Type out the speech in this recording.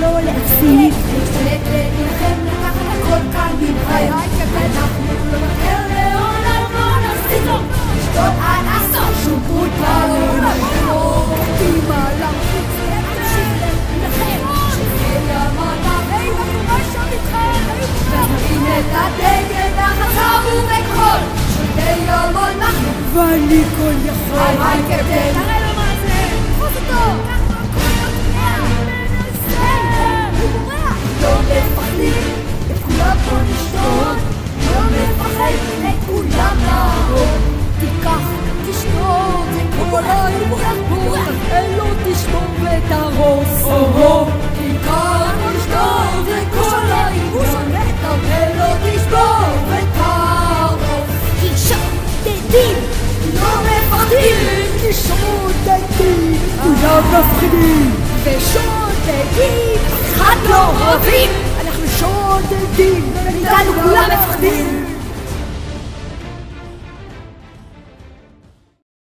לא להפסיק. להשתלט, להילחם, לקחת הכל כאן ממכם. אנחנו לא נוותר לעולם, לא נפסיק לו. לשתות עד הסוף, שום פרוטה לא נשבור. קדימה להמשיך להילחם. שתהיה המדע, היי, מה קורה שם איתכם? נרים את הדגל והחצר ובקול. שתהיה המדע, ואני כל יכול. היי קפטן. תראה לו מה זה. תפוס אותו. לא מפחדים, לכולם פה נשתות. לא מפחד, לכולם נערות. תיקח, תשתות, כל ההתרבות, אלו תשמור ותרוס. תיקח, תשתות, וכל ההתרבות, אלו תשמור ותרוס. תשתתים, לא מפחדים, תשתתים, כולם מפחידים. ושודדים, אחד לא רבים. אנחנו שודדים, איתנו כולם מפחדים.